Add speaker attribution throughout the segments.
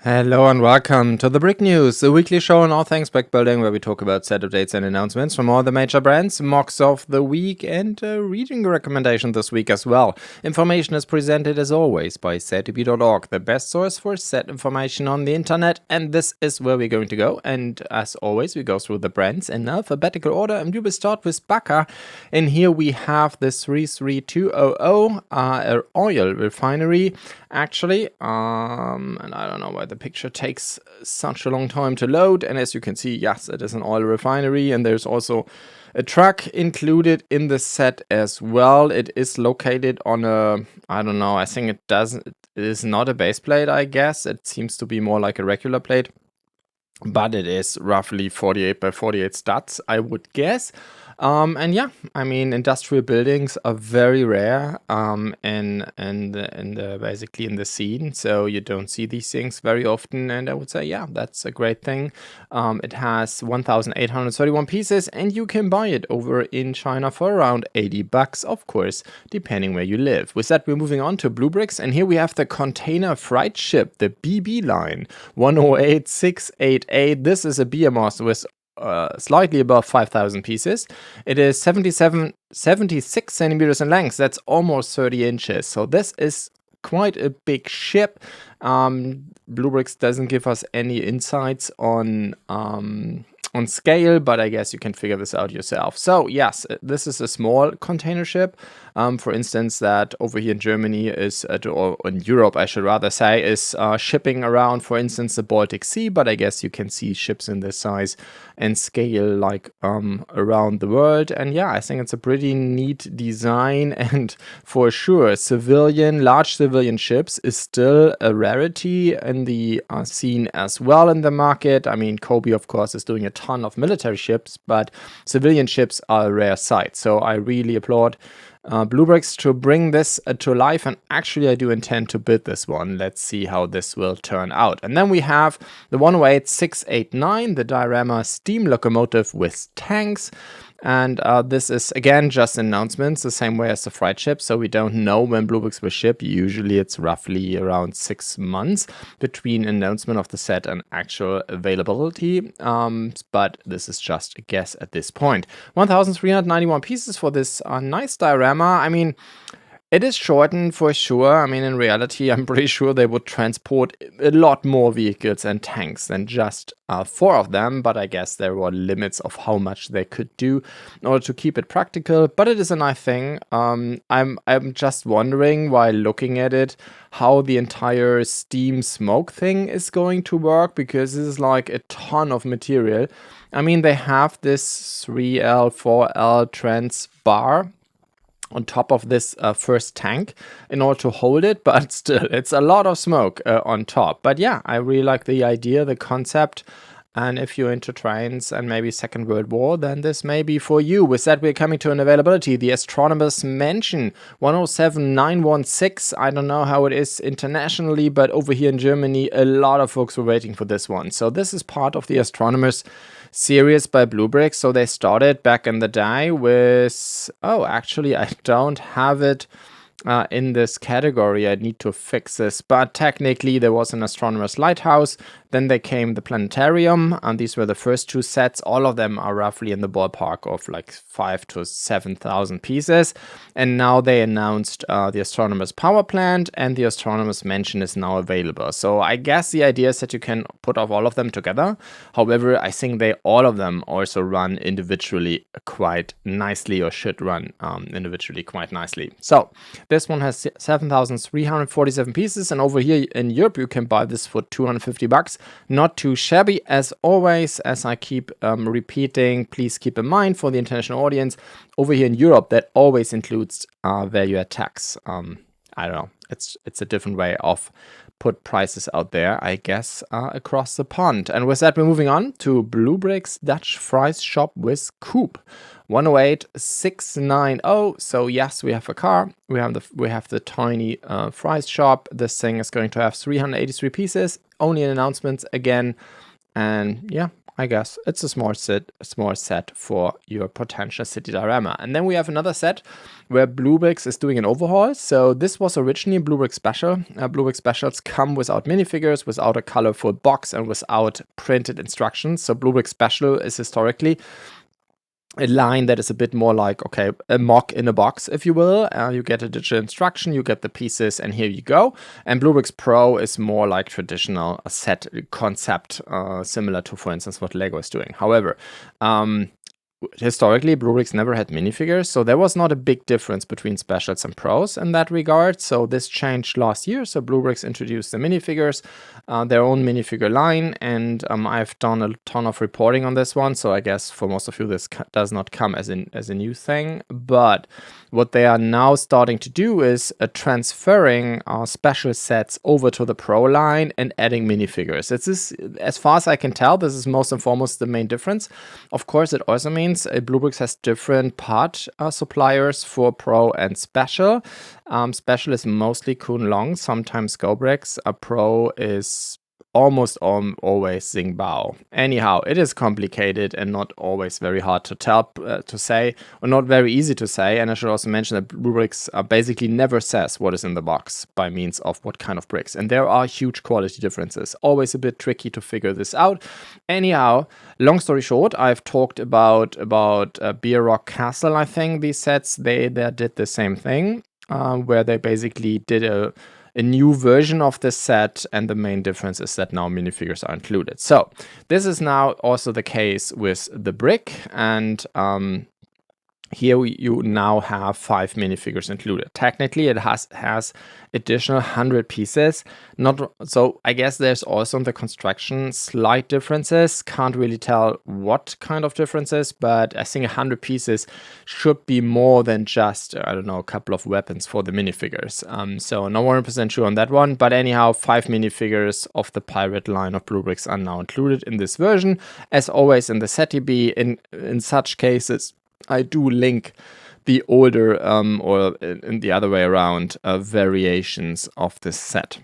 Speaker 1: Hello and welcome to the Brick News, the weekly show on all things brick building, where we talk about set updates and announcements from all the major brands, MOCs of the week, and reading recommendation this week as well. Information is presented as always by setub.org, the best source for set information on the internet, and this is where we're going to go. And as always, we go through the brands in alphabetical order, and we will start with BAKA. And here we have the 33200 oil refinery. Actually, and I don't know why the picture takes such a long time to load, and as you can see, yes, it is an oil refinery, and there's also a truck included in the set as well. It is located on a, I don't know, I think it is not a base plate, I guess. It seems to be more like a regular plate, but it is roughly 48 by 48 studs, I would guess. And yeah, I mean, industrial buildings are very rare basically in the scene, so you don't see these things very often. And I would say, yeah, that's a great thing. It has 1,831 pieces, and you can buy it over in China for around $80, of course, depending where you live. With that, we're moving on to BlueBrixx, and here we have the container freight ship, the BB line 108688. This is a BMOS with slightly above 5,000 pieces. It is 76 centimeters in length. That's almost 30 inches. So this is quite a big ship. BlueBrixx doesn't give us any insights on scale, but I guess you can figure this out yourself. So yes, this is a small container ship. For instance, that over here in Germany is, or in Europe, I should rather say, is shipping around, for instance, the Baltic Sea. But I guess you can see ships in this size and scale like around the world. And yeah, I think it's a pretty neat design. And for sure, large civilian ships is still a rarity in the scene as well in the market. I mean, Cobi, of course, is doing a ton of military ships, but civilian ships are a rare sight. So I really applaud BlueBrixx to bring this to life, and actually I do intend to build this one. Let's see how this will turn out. And then we have the 108689, the diorama steam locomotive with tanks. And this is, again, just announcements, the same way as the freight ship. So we don't know when BlueBrixx will ship. Usually it's roughly around 6 months between announcement of the set and actual availability. But this is just a guess at this point. 1,391 pieces for this nice diorama. I mean, it is shortened for sure. I mean, in reality, I'm pretty sure they would transport a lot more vehicles and tanks than just 4 of them. But I guess there were limits of how much they could do in order to keep it practical. But it is a nice thing. I'm just wondering, while looking at it, how the entire steam smoke thing is going to work, because this is like a ton of material. I mean, they have this 3L, 4L trans bar on top of this first tank in order to hold it, but still, it's a lot of smoke on top. But yeah, I really like the idea, the concept, and if you're into trains and maybe Second World War, then this may be for you. With that, we're coming to an availability. The Astronomer's Mansion 107916. I don't know how it is internationally, but over here in Germany, a lot of folks were waiting for this one. So this is part of the Astronomer's series by BlueBrixx. So they started back in the day with, actually I don't have it in this category. I need to fix this, but technically there was an Astronomer's Lighthouse, then there came the Planetarium, and these were the first 2 sets. All of them are roughly in the ballpark of like 5,000 to 7,000 pieces, and now they announced the Astronomer's Power Plant, and the Astronomer's Mansion is now available. So I guess the idea is that you can put off all of them together. However, I think all of them also run individually quite nicely, or should run individually quite nicely. So this one has 7,347 pieces, and over here in Europe you can buy this for $250. Not too shabby, as always. As I keep repeating, please keep in mind, for the international audience, over here in Europe, that always includes value-add tax. I don't know. It's a different way of put prices out there, I guess, across the pond. And with that, we're moving on to BlueBrixx Dutch Fries Shop with Coupe 108690. So yes, we have a car. We have the tiny fries shop. This thing is going to have 383 pieces. Only an announcement again, and yeah, I guess it's a small set for your potential city diorama. And then we have another set where BlueBrixx is doing an overhaul. So this was originally BlueBrixx Special. BlueBrixx Specials come without minifigures, without a colorful box, and without printed instructions. So BlueBrixx Special is historically a line that is a bit more like, okay, a mock in a box, if you will. You get a digital instruction, you get the pieces, and here you go. And BlueBrixx Pro is more like traditional set concept, similar to, for instance, what Lego is doing. However, historically, BlueBrixx never had minifigures, so there was not a big difference between specials and pros in that regard. So this changed last year. So BlueBrixx introduced the minifigures, their own minifigure line, and I've done a ton of reporting on this one. So I guess for most of you, this does not come as a new thing. But what they are now starting to do is transferring special sets over to the Pro line and adding minifigures. It's this, as far as I can tell, this is most and foremost the main difference. Of course, it also means BlueBrixx has different part suppliers for Pro and Special. Special is mostly Kunlong, sometimes GoBrixx. Pro is almost always Xingbao. Anyhow, it is complicated and not always very hard to tell, to say, or not very easy to say. And I should also mention that BlueBrixx basically never says what is in the box by means of what kind of bricks. And there are huge quality differences. Always a bit tricky to figure this out. Anyhow, long story short, I've talked about Beer Rock Castle, I think, these sets. They did the same thing, where they basically did a new version of the set, and the main difference is that now minifigures are included. So this is now also the case with the brick, and here you now have 5 minifigures included. Technically, it has additional 100 pieces. Not so. I guess there's also in the construction slight differences. Can't really tell what kind of differences, but I think 100 pieces should be more than just, I don't know, a couple of weapons for the minifigures. So not 100% sure on that one. But anyhow, 5 minifigures of the pirate line of BlueBrixx are now included in this version. As always in the SetDB, in such cases, I do link the older or in the other way around variations of this set.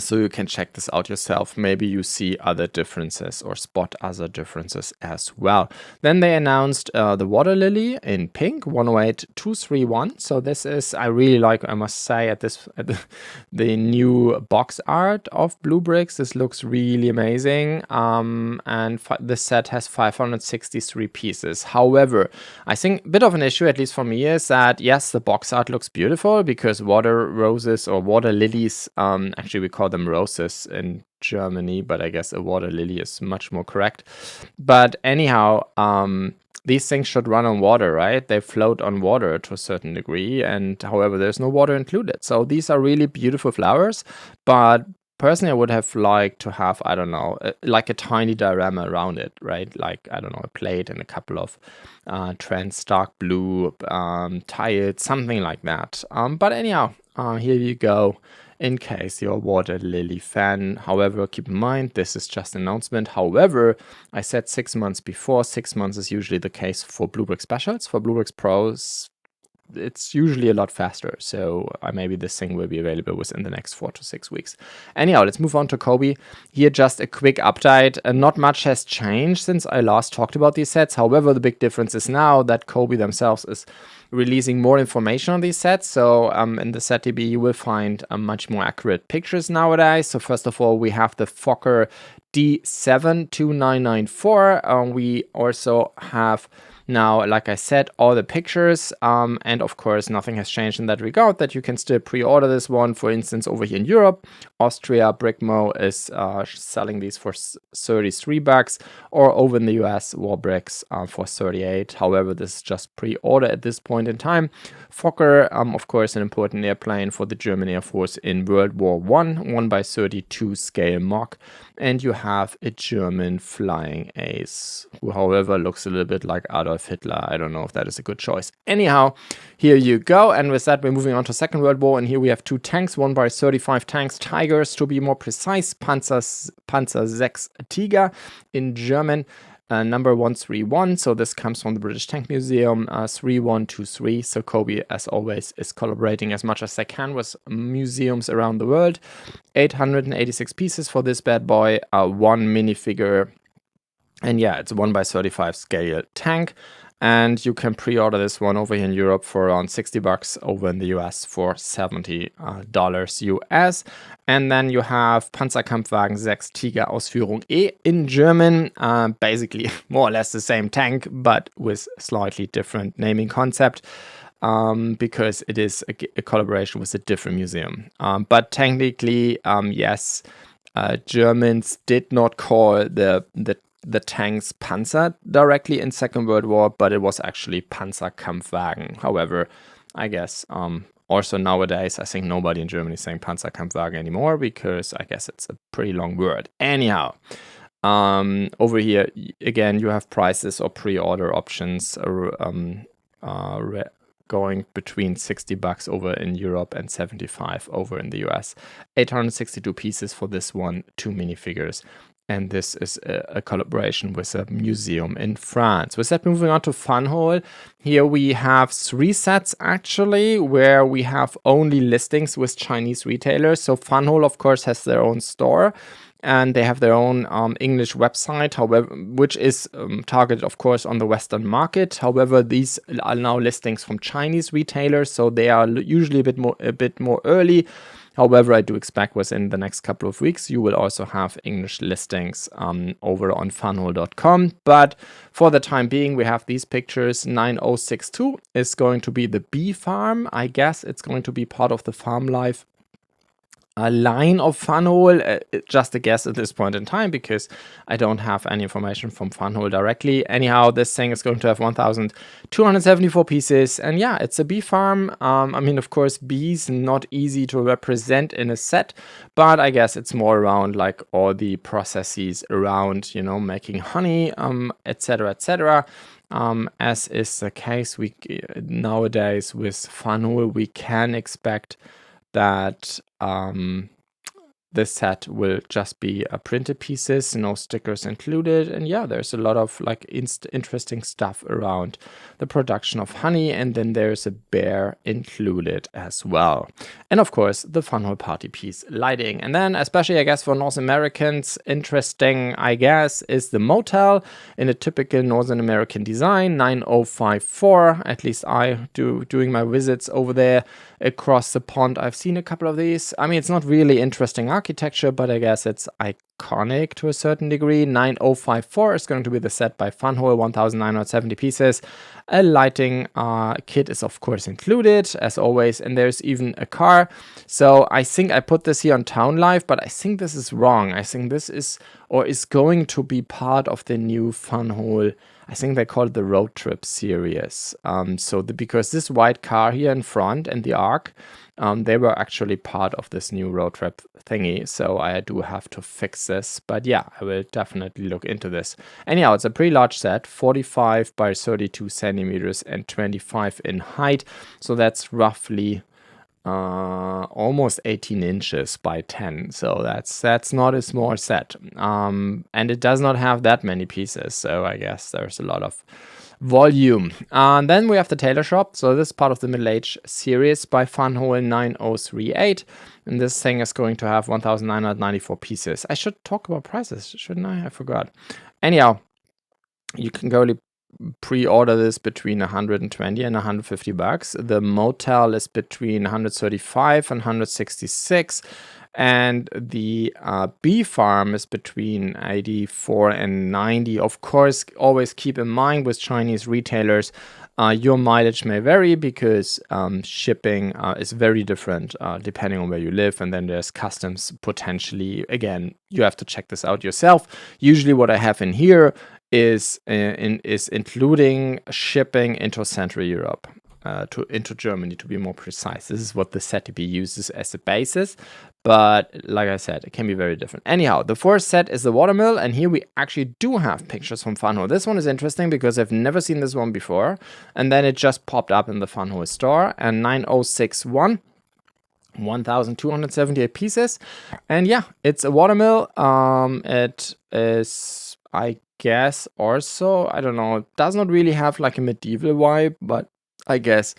Speaker 1: So you can check this out yourself. Maybe you see other differences or spot other differences as well. Then they announced the water lily in pink, 108231. So this is, I really like, I must say, the new box art of BlueBrixx. This looks really amazing. And the set has 563 pieces. However, I think a bit of an issue, at least for me, is that yes, the box art looks beautiful because water roses or water lilies, actually we call them roses in Germany, but I guess a water lily is much more correct. But anyhow, these things should run on water, right? They float on water to a certain degree, and however, there's no water included. So these are really beautiful flowers, but personally, I would have liked to have, I don't know, like a tiny diorama around it, right? Like, I don't know, a plate and a couple of trans dark blue tiles, something like that. But anyhow, here you go. In case you're a water lily fan. However, keep in mind, this is just an announcement. However, I said 6 months before. 6 months is usually the case for BlueBrixx Specials. For BlueBrixx Pros, it's usually a lot faster. So maybe this thing will be available within the next 4 to 6 weeks. Anyhow, let's move on to Cobi. Here, just a quick update. Not much has changed since I last talked about these sets. However, the big difference is now that Cobi themselves is releasing more information on these sets. So in the SetDB, you will find much more accurate pictures nowadays. So first of all, we have the Fokker D72994. We also have now, like I said, all the pictures, and of course, nothing has changed in that regard, that you can still pre-order this one. For instance, over here in Europe, Austria, Brickmo is selling these for $33, or over in the US, WarBricks for $38. However, this is just pre-order at this point in time. Fokker, of course, an important airplane for the German Air Force in World War I, 1/32 scale Mock. And you have a German flying ace, who, however, looks a little bit like Adolf Hitler. I don't know if that is a good choice. Anyhow, here you go. And with that, we're moving on to Second World War. And here we have 2 tanks, 1/35 tanks, Tigers to be more precise, Panzer 6 Tiger in German. Number 131, so this comes from the British Tank Museum, 3123. So Cobi, as always, is collaborating as much as they can with museums around the world. 886 pieces for this bad boy, 1 minifigure And yeah, it's a 1x35 scale tank. And you can pre-order this one over here in Europe for around 60 bucks, over in the US for $70 US. And then you have Panzerkampfwagen 6 Tiger Ausführung E in German. Basically, more or less the same tank, but with slightly different naming concept. Because it is a collaboration with a different museum. But technically, yes, Germans did not call the tanks Panzer directly in Second World War, but it was actually Panzerkampfwagen. However, I guess also nowadays, I think nobody in Germany is saying Panzerkampfwagen anymore, because I guess it's a pretty long word. Anyhow, over here, again, you have prices or pre-order options going between 60 bucks over in Europe and 75 over in the US. 862 pieces for this one, 2 minifigures. And this is a collaboration with a museum in France. With that, moving on to Funhole. Here we have 3 sets actually, where we have only listings with Chinese retailers. So Funhole, of course, has their own store, and they have their own English website, however, which is targeted, of course, on the Western market. However, these are now listings from Chinese retailers, so they are usually a bit more early. However, I do expect within the next couple of weeks, you will also have English listings over on funhole.com. But for the time being, we have these pictures. 9062 is going to be the bee farm. I guess it's going to be part of the Farm Life line of Funhole. Just a guess at this point in time, because I don't have any information from Funhole directly. Anyhow, this thing is going to have 1,274 pieces, and yeah, it's a bee farm. I mean, of course, bees not easy to represent in a set, but I guess it's more around like all the processes around, you know, making honey, etc., etc. As is the case nowadays with Funhole, we can expect that this set will just be printed pieces, no stickers included. And yeah, there's a lot of like interesting stuff around the production of honey, and then there's a bear included as well. And of course, the Funhole party piece lighting. And then, especially I guess for North Americans, interesting I guess is the motel in a typical Northern American design, 9054. At least I do doing my visits over there across the pond. I've seen a couple of these. I mean, it's not really interesting architecture, but I guess it's iconic to a certain degree. 9054 is going to be the set by Funhole, 1,970 pieces. A lighting kit is of course included, as always, and there's even a car. So I think I put this here on Town Life, but I think this is wrong. I think this is going to be part of the new Funhole. I think they call it the road trip series. Because this white car here in front and the Arc, they were actually part of this new road trip thingy. So I do have to fix this. But yeah, I will definitely look into this. Anyhow, it's a pretty large set, 45 by 32 centimeters and 25 in height. So that's roughly almost 18 inches by 10, so that's not a small set, and it does not have that many pieces, so I guess there's a lot of volume. And then we have the tailor shop. So this is part of the Middle Age series by Funhole, 9038, and this thing is going to have 1,994 pieces. I should talk about prices, shouldn't I? I forgot. Anyhow, you can go pre-order this between 120 and 150 bucks. The motel is between 135 and 166, and the bee farm is between 84 and 90. Of course, always keep in mind with Chinese retailers, your mileage may vary, because shipping is very different depending on where you live, and then there's customs potentially. Again, you have to check this out yourself. Usually what I have in here is including shipping into Central Europe, into Germany to be more precise. This is what the set uses as a basis, but like I said, it can be very different. Anyhow, the fourth set is the watermill, and here we actually do have pictures from Funhole. This one is interesting because I've never seen this one before, and then it just popped up in the Funhole store. And 9061, 1,278 pieces, and yeah, it's a watermill. It is, I guess, also, I don't know, it does not really have like a medieval vibe, but I guess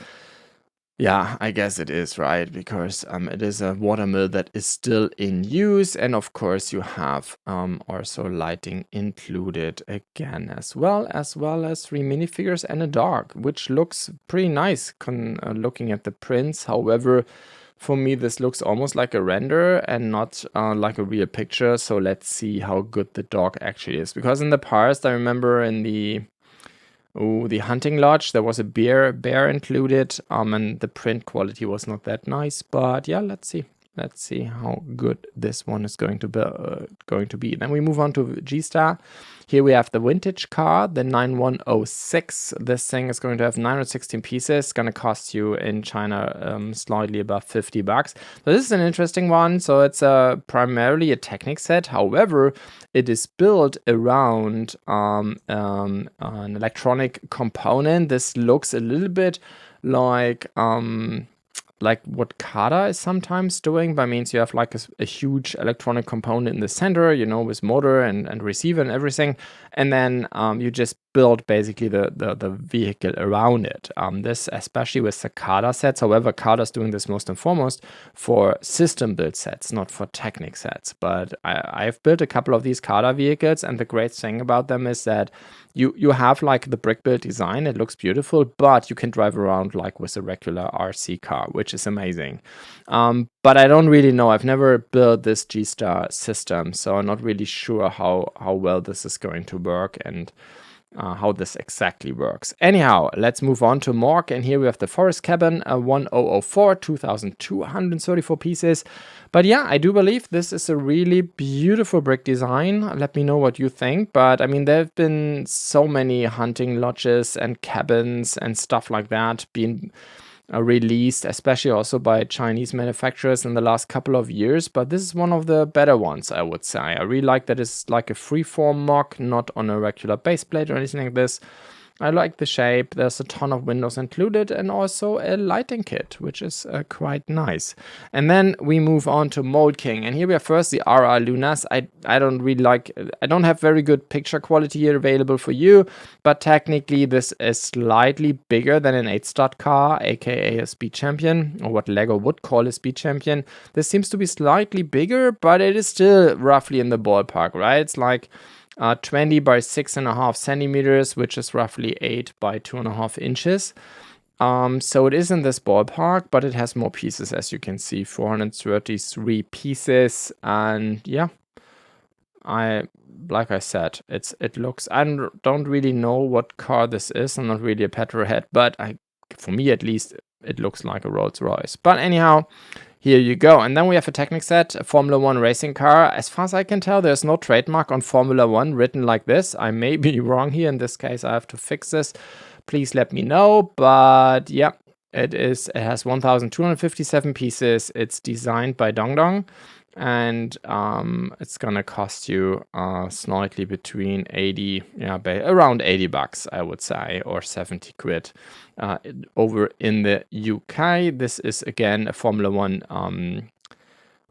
Speaker 1: Yeah, I guess it is, right? Because it is a watermill that is still in use. And of course, you have also lighting included again, as well as 3 minifigures and a dog, which looks pretty nice looking at the prints. However, for me, this looks almost like a render and not like a real picture. So let's see how good the dog actually is. Because in the past, I remember in the hunting lodge, there was a bear included, and the print quality was not that nice. But yeah, let's see how good this one is going to be. Then we move on to JIESTAR. Here we have the vintage car, the 9106. This thing is going to have 916 pieces. It's going to cost you in China slightly above $50. So this is an interesting one. So it's primarily a Technic set. However, it is built around an electronic component. This looks a little bit like what KADA is sometimes doing. By means you have like a huge electronic component in the center, you know, with motor and receiver and everything, and then you just build basically the vehicle around it. This especially with the KADA sets. However, KADA is doing this most and foremost for system build sets, not for Technic sets. But I've built a couple of these KADA vehicles, and the great thing about them is that you have like the brick build design. It looks beautiful, but you can drive around like with a regular RC car, which is amazing. But I don't really know. I've never built this JIESTAR system, so I'm not really sure how well this is going to work and how this exactly works. Anyhow, let's move on to Mork, and here we have the Forest Cabin, a 1004, 2234 pieces. But yeah, I do believe this is a really beautiful brick design. Let me know what you think. But I mean, there have been so many hunting lodges and cabins and stuff like that being released, especially also by Chinese manufacturers in the last couple of years. But this is one of the better ones, I would say. I really like that it's like a freeform MOC, not on a regular base plate or anything like this. I like the shape. There's a ton of windows included, and also a lighting kit, which is quite nice. And then we move on to Mould King, and here we have first the RR Lunas. I don't have very good picture quality here available for you, but technically this is slightly bigger than an 8-stud car, aka a speed champion, or what Lego would call a speed champion. This seems to be slightly bigger, but it is still roughly in the ballpark, right? It's like 20 by 6.5 centimeters, which is roughly 8 by 2.5 inches. So it is in this ballpark, but it has more pieces, as you can see, 433 pieces. And yeah, like I said, it looks, I don't really know what car this is. I'm not really a petrolhead, but for me at least, it looks like a Rolls Royce. But anyhow, here you go. And then we have a Technic set, a Formula 1 racing car. As far as I can tell, there's no trademark on Formula 1 written like this. I may be wrong here. In this case, I have to fix this. Please let me know. But yeah, it has 1,257 pieces. It's designed by Dongdong. And it's gonna cost you slightly between around $80, I would say, or 70 quid over in the UK. This is again a Formula 1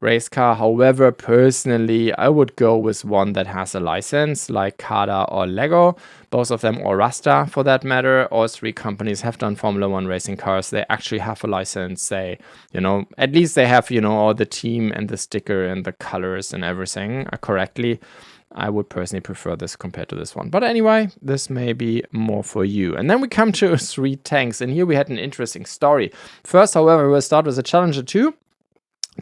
Speaker 1: race car. However, personally, I would go with one that has a license, like KADA or Lego, both of them, or Rasta for that matter. All three companies have done Formula 1 racing cars. They actually have a license. They, at least they have, all the team and the sticker and the colors and everything correctly. I would personally prefer this compared to this one. But anyway, this may be more for you. And then we come to 3 tanks. And here we had an interesting story. First, however, we'll start with a Challenger 2.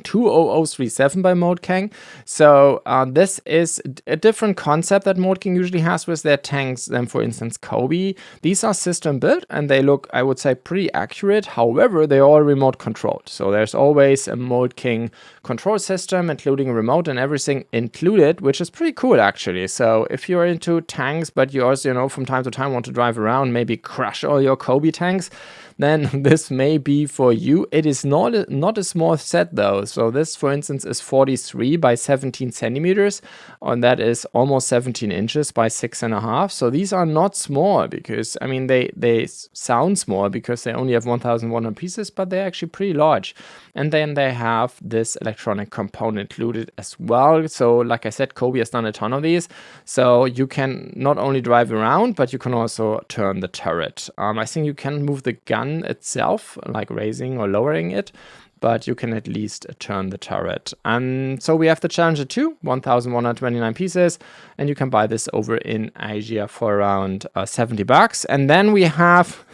Speaker 1: 20037 by Mould King. So this is a different concept that Mould King usually has with their tanks than, for instance, Cobi. These are system built and they look, I would say, pretty accurate. However, they're all remote controlled. So there's always a Mould King control system, including a remote and everything included, which is pretty cool actually. So if you're into tanks, but you also, from time to time want to drive around, maybe crush all your Cobi tanks, then this may be for you. It is not a small set though. So this, for instance, is 43 by 17 centimeters, and that is almost 17 inches by 6.5. So these are not small because, I mean, they sound small because they only have 1,100 pieces, but they're actually pretty large. And then they have this electronic component included as well. So like I said, Cobi has done a ton of these. So you can not only drive around, but you can also turn the turret. I think you can move the gun gun itself, like raising or lowering it, but you can at least turn the turret. And so we have the Challenger 2, 1,129 pieces, and you can buy this over in Asia for around $70. And then we have,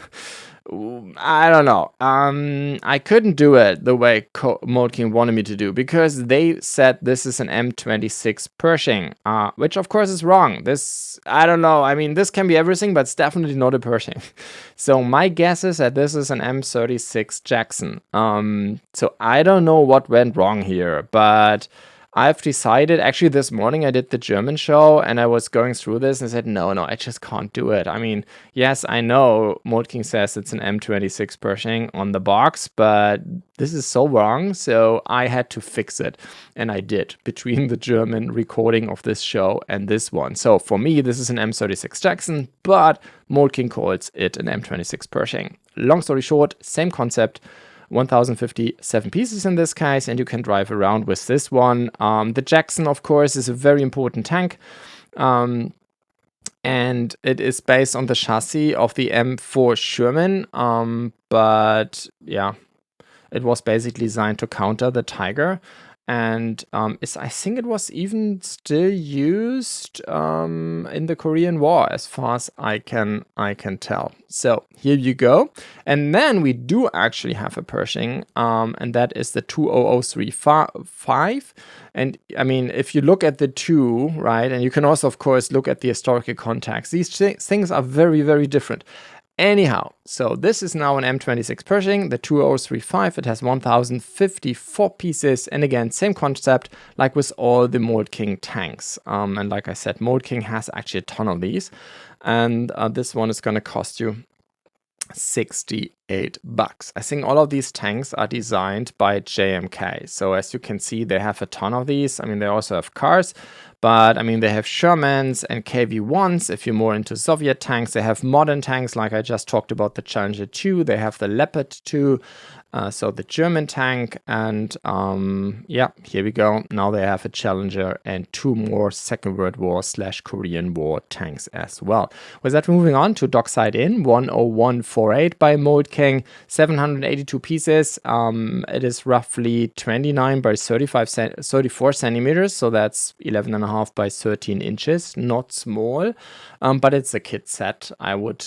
Speaker 1: I don't know, I couldn't do it the way Mould King wanted me to do, because they said this is an M26 Pershing, which of course is wrong. This, I don't know, I mean, this can be everything, but it's definitely not a Pershing. So my guess is that this is an M36 Jackson. So I don't know what went wrong here, but I've decided, actually this morning I did the German show and I was going through this and said, no, I just can't do it. I mean, yes, I know Mould King says it's an M26 Pershing on the box, but this is so wrong. So I had to fix it. And I did, between the German recording of this show and this one. So for me, this is an M36 Jackson, but Mould King calls it an M26 Pershing. Long story short, same concept. 1,057 pieces in this case, and you can drive around with this one. The Jackson, of course, is a very important tank, and it is based on the chassis of the M4 Sherman, but yeah, it was basically designed to counter the Tiger. And I think it was even still used in the Korean War, as far as I can tell. So here you go. And then we do actually have a Pershing, and that is the 20035. And I mean, if you look at the two, right, and you can also, of course, look at the historical context, these things are very, very different. Anyhow, so this is now an M26 Pershing, the 2035. It has 1,054 pieces, and again, same concept like with all the Mould King tanks. And like I said, Mould King has actually a ton of these, and this one is going to cost you $68. I think all of these tanks are designed by JMK. So as you can see, they have a ton of these. I mean, they also have cars, but I mean, they have Shermans and KV-1s. If you're more into Soviet tanks, they have modern tanks, like I just talked about the Challenger 2. They have the Leopard 2, so the German tank. And yeah, here we go. Now they have a Challenger and two more Second World War / Korean War tanks as well. With that, we're moving on to Dockside Inn, 10148 by Mould King, 782 pieces. It is roughly 29 by 34 centimeters, so that's 11.5 by 13 inches. Not small, but it's a kit set. I would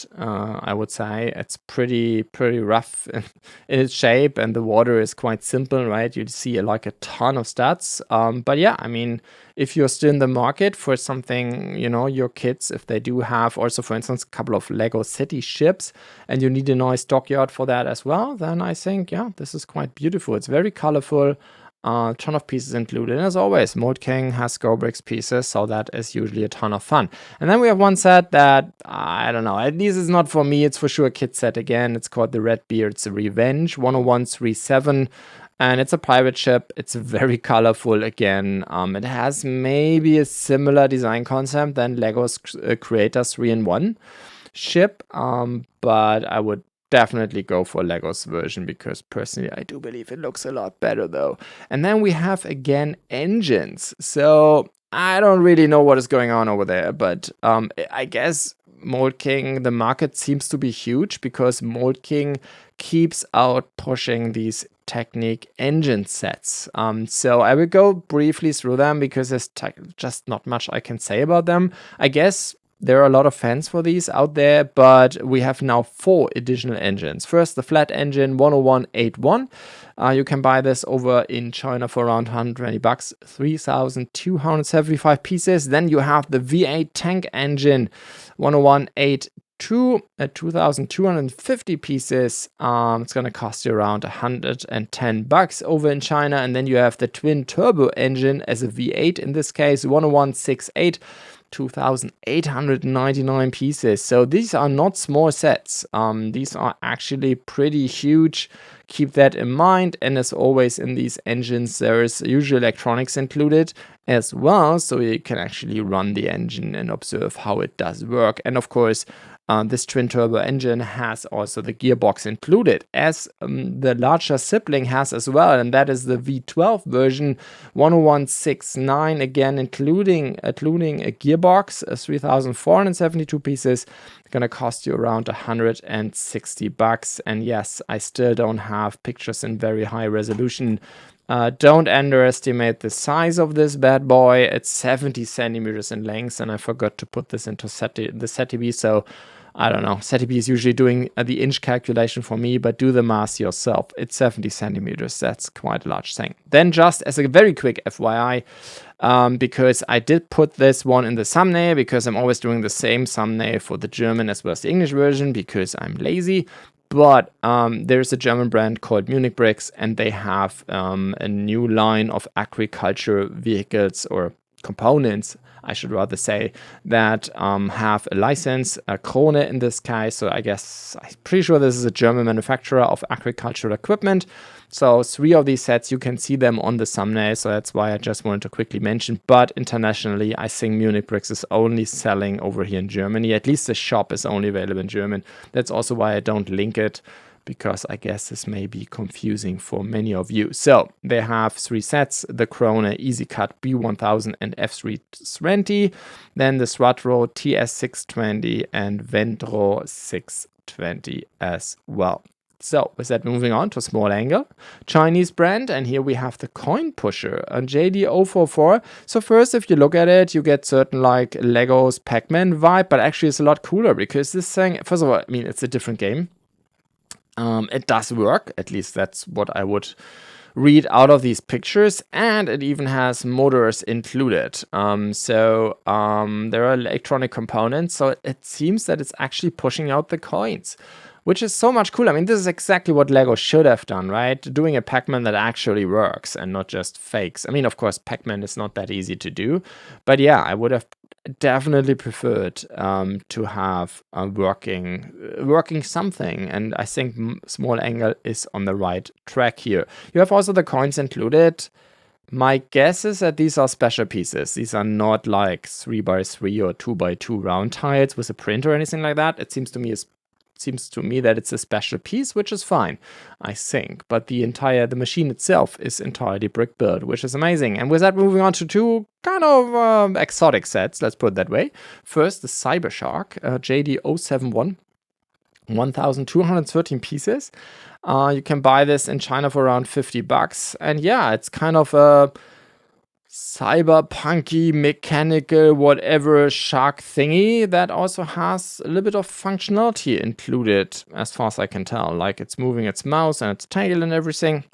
Speaker 1: say it's pretty rough in its shape, and the water is quite simple, right? You see like a ton of stats. But yeah, I mean, if you're still in the market for something, you know, your kids, if they do have also, for instance, a couple of Lego City ships and you need a nice dockyard for that as well, then I think, yeah, this is quite beautiful. It's very colorful, ton of pieces included. And as always, Mould King has BlueBrixx pieces, so that is usually a ton of fun. And then we have one set that, I don't know, at least it's not for me. It's for sure a kit set again. It's called the Redbeard's Revenge, 10137. And it's a pirate ship. It's very colorful again. It has maybe a similar design concept than Lego's Creator 3-in-1 ship. But I would definitely go for Lego's version, because personally I do believe it looks a lot better though. And then we have again engines. So I don't really know what is going on over there, but I guess Mould King, the market seems to be huge, because Mould King keeps out pushing these Technic engine sets. So I will go briefly through them, because there's just not much I can say about them. I guess there are a lot of fans for these out there, but we have now 4 additional engines. First, the flat engine 10181. You can buy this over in China for around $120, 3,275 pieces. Then you have the V8 tank engine 10182. At 2,250 pieces. It's gonna cost you around $110 over in China. And then you have the twin turbo engine as a V8, in this case 10168, 2,899 pieces. So these are not small sets. These are actually pretty huge. Keep that in mind. And as always in these engines, there is usually electronics included as well, so you can actually run the engine and observe how it does work. And of course, this twin turbo engine has also the gearbox included, as the larger sibling has as well, and that is the V12 version 10169, again including a gearbox, 3,472 pieces. Gonna cost you around $160. And yes, I still don't have pictures in very high resolution. Don't underestimate the size of this bad boy. It's 70 centimeters in length, and I forgot to put this into the SETI, so I don't know. SETI is usually doing the inch calculation for me, but do the math yourself. It's 70 centimeters. That's quite a large thing. Then just as a very quick FYI, because I did put this one in the thumbnail, because I'm always doing the same thumbnail for the German as well as the English version, because I'm lazy. But there's a German brand called MunichBricks, and they have a new line of agriculture vehicles, or components, I should rather say, that have a license, a Krone in this case. So I guess I'm pretty sure this is a German manufacturer of agricultural equipment. So 3 of these sets, you can see them on the thumbnail. So that's why I just wanted to quickly mention. But internationally, I think MunichBricks is only selling over here in Germany. At least the shop is only available in German. That's also why I don't link it, because I guess this may be confusing for many of you. So they have 3 sets: the Krone Easy Cut B1000 and F320, then the Swatro TS620 and Vendro 620 as well. So with that, moving on to small angle, Chinese brand, and here we have the coin pusher, a JD044. So first, if you look at it, you get certain like Legos Pac-Man vibe, but actually it's a lot cooler, because this thing, first of all, I mean, it's a different game. It does work, at least that's what I would read out of these pictures, and it even has motors included. There are electronic components, so it seems that it's actually pushing out the coins, which is so much cooler. I mean, this is exactly what Lego should have done, right? Doing a Pac-Man that actually works and not just fakes. I mean, of course, Pac-Man is not that easy to do, but yeah, I would have definitely preferred to have working something, and I think small angle is on the right track here. You have also the coins included. My guess is that these are special pieces. These are not like 3x3 or 2x2 round tiles with a print or anything like that. It seems to me that it's a special piece, which is fine, I think. But the machine itself is entirely brick built, which is amazing. And with that, moving on to 2 kind of exotic sets, let's put it that way. First, the Cybershark JD071, 1,213 pieces. You can buy this in China for around $50. And yeah, it's kind of a cyberpunky, mechanical, whatever shark thingy that also has a little bit of functionality included, as far as I can tell. Like, it's moving its mouth and its tail and everything.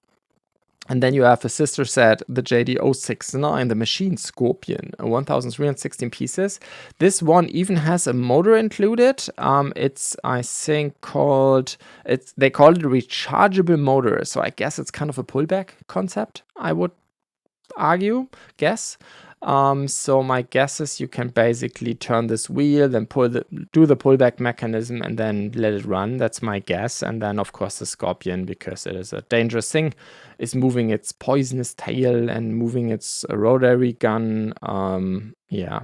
Speaker 1: And then you have a sister set, the JD069, the Machine Scorpion, 1,316 pieces. This one even has a motor included. It's, I think, they call it a rechargeable motor. So I guess it's kind of a pullback concept, I would guess. So my guess is you can basically turn this wheel, then do the pullback mechanism, and then let it run. That's my guess. And then, of course, the Scorpion, because it is a dangerous thing, is moving its poisonous tail and moving its rotary gun. Yeah,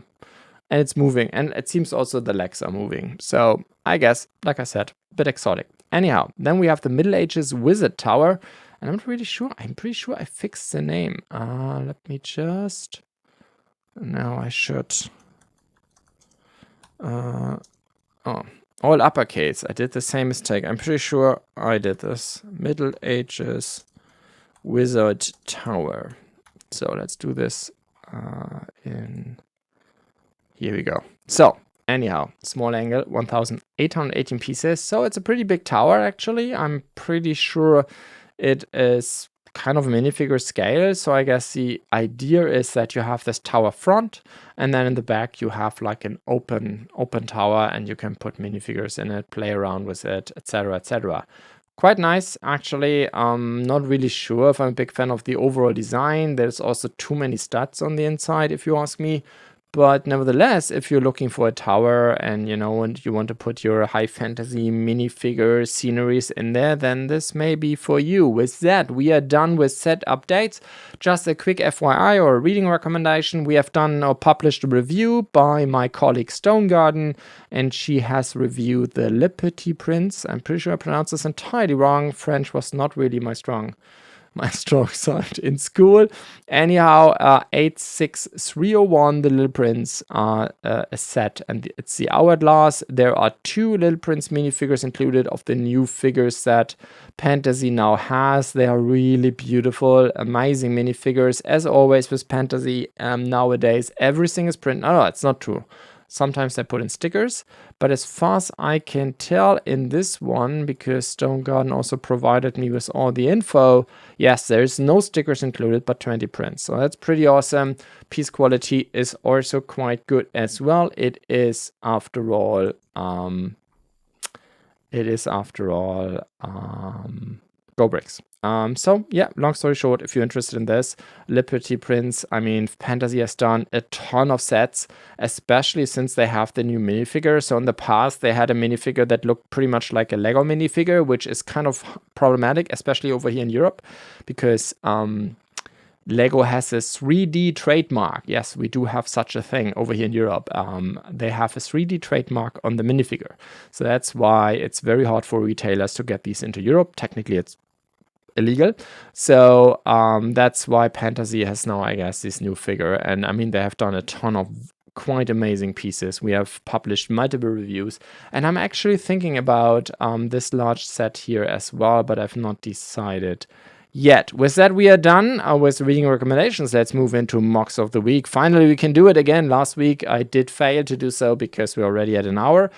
Speaker 1: and it's moving, and it seems also the legs are moving. So I guess, like I said, a bit exotic. Anyhow, then we have the Middle Ages Wizard Tower. And I'm pretty sure I fixed the name. Let me just... Now I should... all uppercase. I did the same mistake. I'm pretty sure I did this. Middle Ages Wizard Tower. So let's do this Here we go. So, anyhow, small angle, 1,818 pieces. So it's a pretty big tower, actually. I'm pretty sure it is kind of minifigure scale. So I guess the idea is that you have this tower front, and then in the back you have like an open tower, and you can put minifigures in it, play around with it, etc., etc. Quite nice, actually. Not really sure if I'm a big fan of the overall design. There's also too many studs on the inside, if you ask me. But nevertheless, if you're looking for a tower and and you want to put your high fantasy minifigure sceneries in there, then this may be for you. With that, we are done with set updates. Just a quick FYI or a reading recommendation. We have done or published a review by my colleague Stonegarden, and she has reviewed the Le Petit Prince. I'm pretty sure I pronounced this entirely wrong. French was not really my strong side in school. Anyhow, 86301, the Little Prince a set, and it's the hourglass. There are 2 Little Prince minifigures included of the new figures that Fantasy now has. They are really beautiful, amazing minifigures. As always with Fantasy, nowadays everything is printed. No, it's not true. Sometimes they put in stickers, but as far as I can tell in this one, because Stonegarden also provided me with all the info, yes, there's no stickers included, but 20 prints. So that's pretty awesome. Piece quality is also quite good as well. It is after all BlueBrixx. So yeah, long story short, if you're interested in this, Le Petit Prince, I mean, Fantasy has done a ton of sets, especially since they have the new minifigure. So in the past, they had a minifigure that looked pretty much like a Lego minifigure, which is kind of problematic, especially over here in Europe, because Lego has a 3D trademark. Yes, we do have such a thing over here in Europe. They have a 3D trademark on the minifigure. So that's why it's very hard for retailers to get these into Europe. Technically, it's illegal. So that's why Fantasy has now, I guess, this new figure. And I mean, they have done a ton of quite amazing pieces. We have published multiple reviews. And I'm actually thinking about this large set here as well, but I've not decided yet. With that, we are done with reading recommendations. Let's move into MOCs of the week. Finally, we can do it again. Last week, I did fail to do so because we're already at an hour.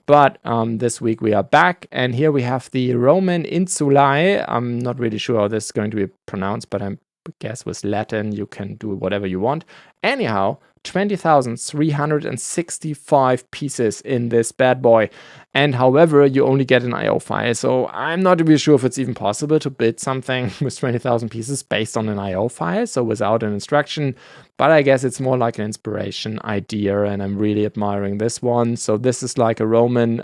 Speaker 1: But this week we are back, and here we have the Roman Insulae. I'm not really sure how this is going to be pronounced, but I guess with Latin you can do whatever you want. Anyhow, 20,365 pieces in this bad boy. And however, you only get an IO file. So I'm not really sure if it's even possible to build something with 20,000 pieces based on an IO file, so without an instruction. But I guess it's more like an inspiration idea, and I'm really admiring this one. So this is like a Roman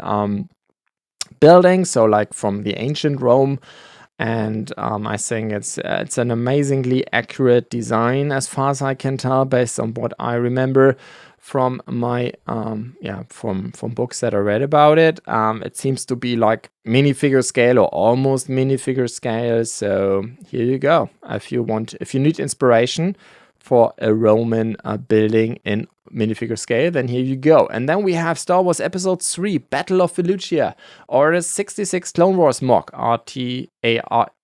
Speaker 1: building, so like from the ancient Rome. And I think it's an amazingly accurate design as far as I can tell, based on what I remember from my from books that I read about it. It seems to be like minifigure scale or almost minifigure scale. So here you go. If you need inspiration for a Roman building in minifigure scale, then here you go. And then we have Star Wars Episode 3, Battle of Felucia, Order 66 Clone Wars MOC,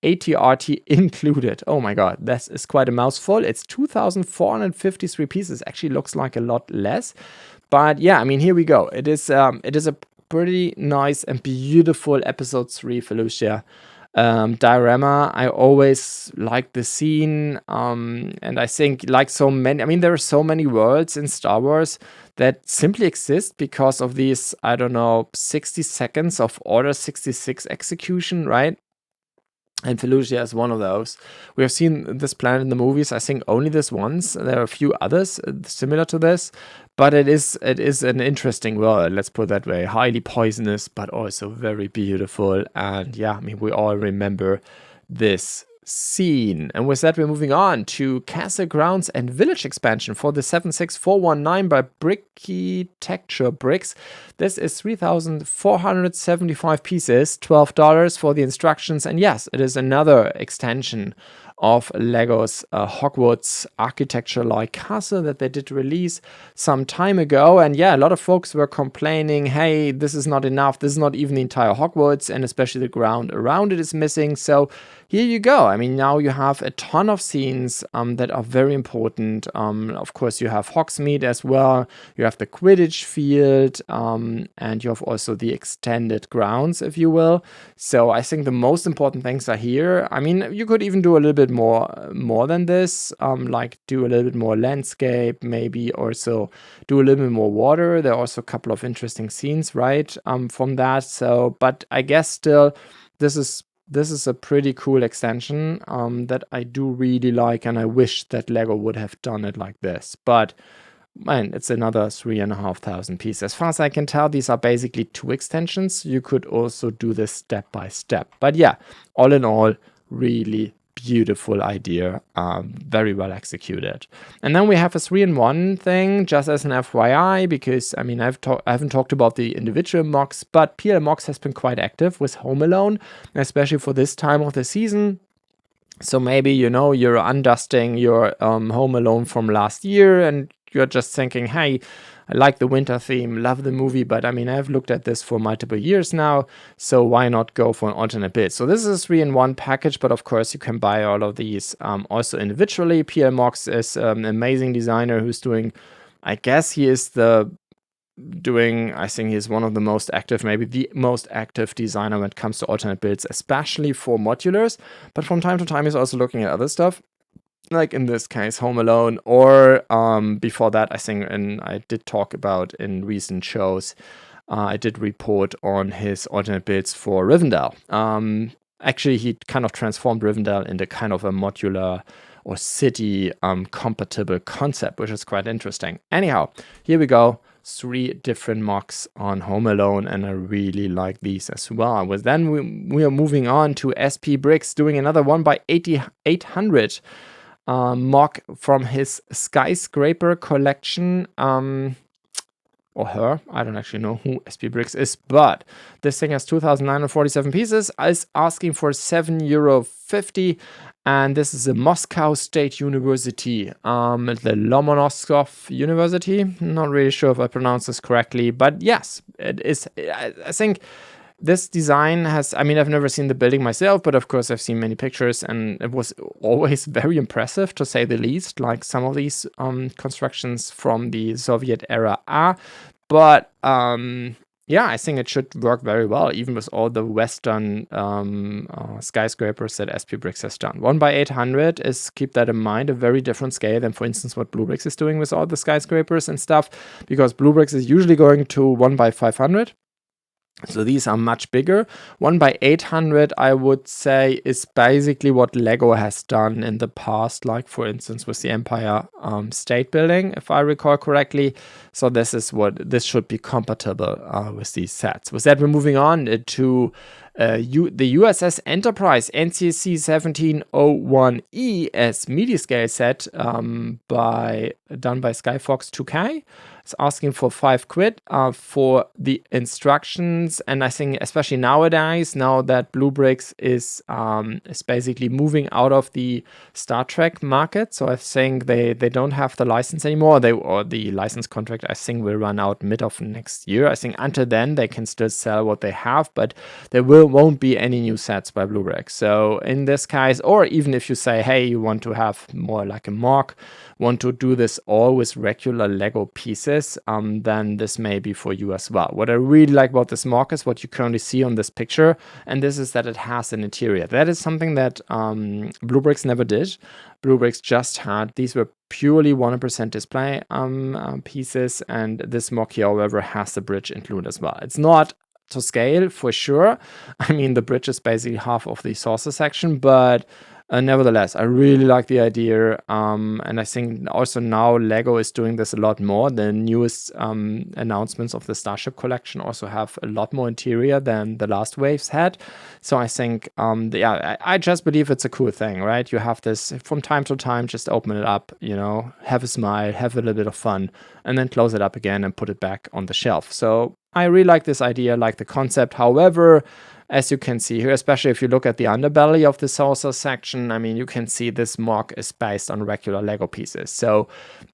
Speaker 1: ATRT included. Oh my god, this is quite a mouthful. It's 2,453 pieces. Actually looks like a lot less. But yeah, I mean, here we go. It is a pretty nice and beautiful Episode 3 Felucia diorama. I always like the scene, and I think like so many, I mean, there are so many worlds in Star Wars that simply exist because of these, I don't know, 60 seconds of Order 66 execution, right? And Felucia is one of those. We have seen this planet in the movies, I think only this once. There are a few others similar to this, but it is an interesting world, let's put it that way. Highly poisonous, but also very beautiful. And yeah, I mean, we all remember this scene. And with that, we're moving on to Castle Grounds and Village expansion for the 76419 by MunichBricks. This is 3,475 pieces, $12 for the instructions. And yes, it is another extension of Lego's Hogwarts architecture-like castle that they did release some time ago. And yeah, a lot of folks were complaining, hey, this is not enough. This is not even the entire Hogwarts, and especially the ground around it is missing. So here you go. I mean, now you have a ton of scenes that are very important. Of course, you have Hogsmeade as well. You have the Quidditch field, and you have also the extended grounds, if you will. So I think the most important things are here. I mean, you could even do a little bit more than this, like do a little bit more landscape, maybe also do a little bit more water. There are also a couple of interesting scenes, right, from that. So, but I guess still, this is a pretty cool extension that I do really like, and I wish that Lego would have done it like this. But and it's another 3,500 pieces. As far as I can tell, these are basically 2 extensions. You could also do this step by step. But yeah, all in all, really beautiful idea, very well executed. And then we have a 3-in-1 thing, just as an FYI, because I mean I haven't talked about the individual MOCs, but PL MOCs has been quite active with Home Alone, especially for this time of the season. So maybe, you know, you're undusting your Home Alone from last year and you're just thinking, hey, I like the winter theme, love the movie, but I mean, I've looked at this for multiple years now, so why not go for an alternate build? So this is a 3-in-1 package, but of course you can buy all of these also individually. PL MOCs is an amazing designer who's doing, I guess he is I think he's one of the most active, maybe the most active designer when it comes to alternate builds, especially for modulars. But from time to time, he's also looking at other stuff, like in this case, Home Alone, or before that, I think, and I did talk about in recent shows, I did report on his alternate builds for Rivendell. Actually, he kind of transformed Rivendell into kind of a modular or city compatible concept, which is quite interesting. Anyhow, here we go. 3 different MOCs on Home Alone, and I really like these as well. Then we are moving on to BlueBrixx doing another 1x800 MOC from his Skyscraper collection. Or her, I don't actually know who BlueBrixx is, but this thing has 2,947 pieces. Is asking for €7.50, and this is a Moscow State University, the Lomonosov University. Not really sure if I pronounced this correctly, but yes, it is. I think this design has, I mean, I've never seen the building myself, but of course I've seen many pictures, and it was always very impressive, to say the least, like some of these constructions from the Soviet era are. But yeah, I think it should work very well, even with all the Western skyscrapers that BlueBrixx has done. 1x800 is, keep that in mind, a very different scale than, for instance, what BlueBrixx is doing with all the skyscrapers and stuff, because BlueBrixx is usually going to 1x500. So these are much bigger. 1x800, I would say, is basically what Lego has done in the past, like for instance with the Empire State Building, if I recall correctly. So this should be compatible with these sets. With that, we're moving on to the USS Enterprise NCC 1701E as media scale set done by Skyfox 2K. It's asking for £5 for the instructions, and I think especially nowadays, now that BlueBrixx is basically moving out of the Star Trek market, so I think they don't have the license anymore. Or the license contract, I think, will run out mid of next year. I think until then they can still sell what they have, but there won't be any new sets by BlueBrixx. So in this case, or even if you say, hey, you want to have more like a Mork, want to do this all with regular Lego pieces, then this may be for you as well. What I really like about this Mork is what you currently see on this picture, and this is that it has an interior. That is something that BlueBrixx never did. BlueBrixx just had, these were purely 100% display pieces, and this Mork here, however, has the bridge included as well. It's not to scale for sure. I mean, the bridge is basically half of the saucer section, but nevertheless, I really like the idea, and I think also now Lego is doing this a lot more. The newest announcements of the Starship collection also have a lot more interior than the last waves had. So I think, yeah, I just believe it's a cool thing, right? You have this from time to time, just open it up, you know, have a smile, have a little bit of fun, and then close it up again and put it back on the shelf. So I really like this idea, like the concept. However, as you can see here, especially if you look at the underbelly of the saucer section, I mean, you can see this Mork is based on regular Lego pieces. So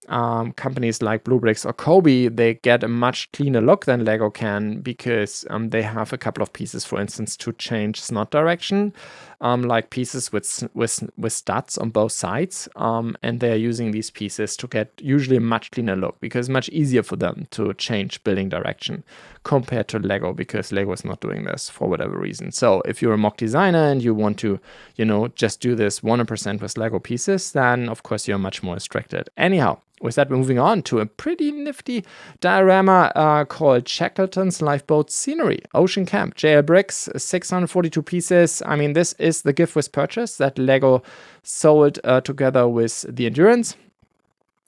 Speaker 1: companies like BlueBrixx or Cobi, they get a much cleaner look than Lego can, because they have a couple of pieces, for instance, to change snot direction, like pieces with studs on both sides, and they're using these pieces to get usually a much cleaner look, because it's much easier for them to change building direction compared to Lego, because Lego is not doing this for whatever reason. So if you're a mock designer and you want to, you know, just do this 100% with Lego pieces, then of course you're much more restricted. Anyhow, with that, we're moving on to a pretty nifty diorama called Shackleton's Lifeboat Scenery, Ocean Camp, JIESTAR, 642 pieces. I mean, this is the gift with purchase that Lego sold together with the Endurance.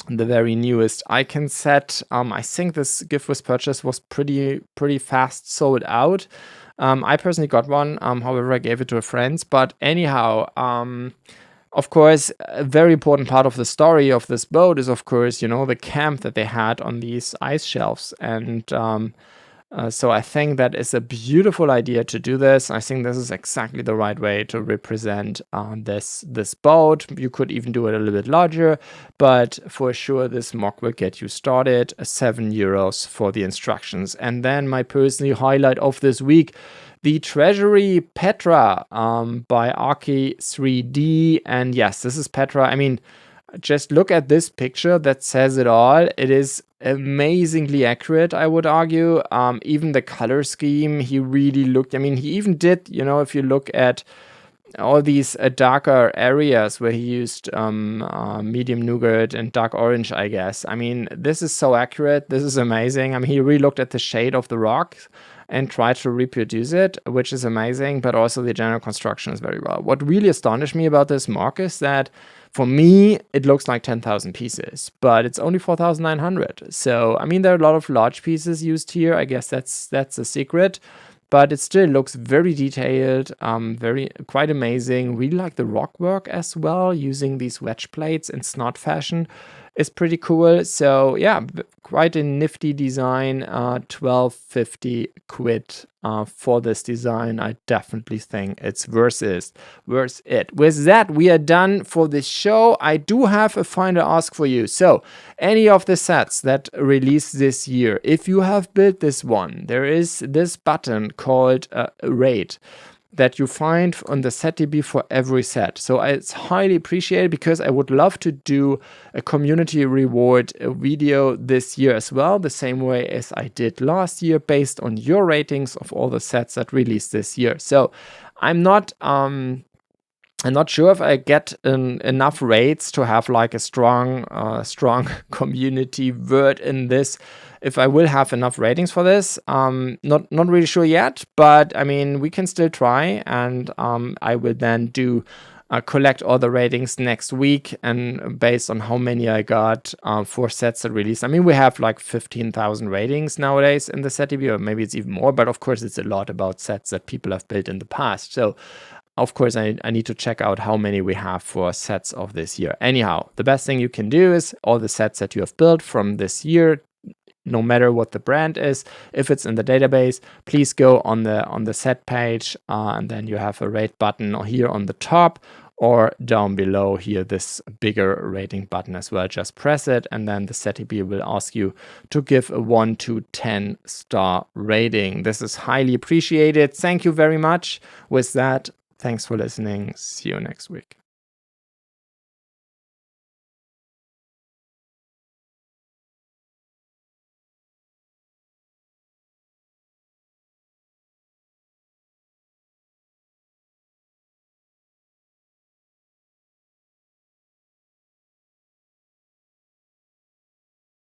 Speaker 1: the very newest icon set. I think this gift with purchase was pretty fast sold out. I personally got one, however I gave it to a friend. But anyhow, of course, a very important part of the story of this boat is, of course, you know, the camp that they had on these ice shelves. And so I think that is a beautiful idea to do this. I think this is exactly the right way to represent this boat. You could even do it a little bit larger, but for sure this MOC will get you started. €7 for the instructions. And then my personal highlight of this week, the Treasury Petra by Arki 3D. And yes, this is Petra. I mean, just look at this picture, that says it all. It is amazingly accurate, I would argue. Even the color scheme, he really looked, I mean, he even did, you know, if you look at all these darker areas where he used medium nougat and dark orange, I guess. I mean, this is so accurate. This is amazing. I mean, he really looked at the shade of the rock and tried to reproduce it, which is amazing, but also the general construction is very well. What really astonished me about this Mork is that for me, it looks like 10,000 pieces, but it's only 4,900. So, I mean, there are a lot of large pieces used here. I guess that's a secret, but it still looks very detailed, quite amazing. Really like the rock work as well, using these wedge plates in snot fashion is pretty cool. So yeah, quite a nifty design. 1250 quid for this design. I definitely think it's worth it. With that, we are done for this show. I do have a final ask for you. So any of the sets that released this year, if you have built this one, there is this button called rate that you find on the SetDB for every set. So it's highly appreciated, because I would love to do a community reward video this year as well, the same way as I did last year, based on your ratings of all the sets that released this year. So I'm not sure if I get enough rates to have like a strong community word in this. If I will have enough ratings for this, not really sure yet, but I mean, we can still try, and I will then collect all the ratings next week, and based on how many I got for sets that released. I mean, we have like 15,000 ratings nowadays in the SetDB, or maybe it's even more, but of course it's a lot about sets that people have built in the past. So of course, I need to check out how many we have for sets of this year. Anyhow, the best thing you can do is all the sets that you have built from this year, no matter what the brand is, if it's in the database, please go on the set page, and then you have a rate button here on the top, or down below here, this bigger rating button as well. Just press it, and then the SetDB will ask you to give a 1 to 10 star rating. This is highly appreciated. Thank you very much. With that, thanks for listening. See you next week.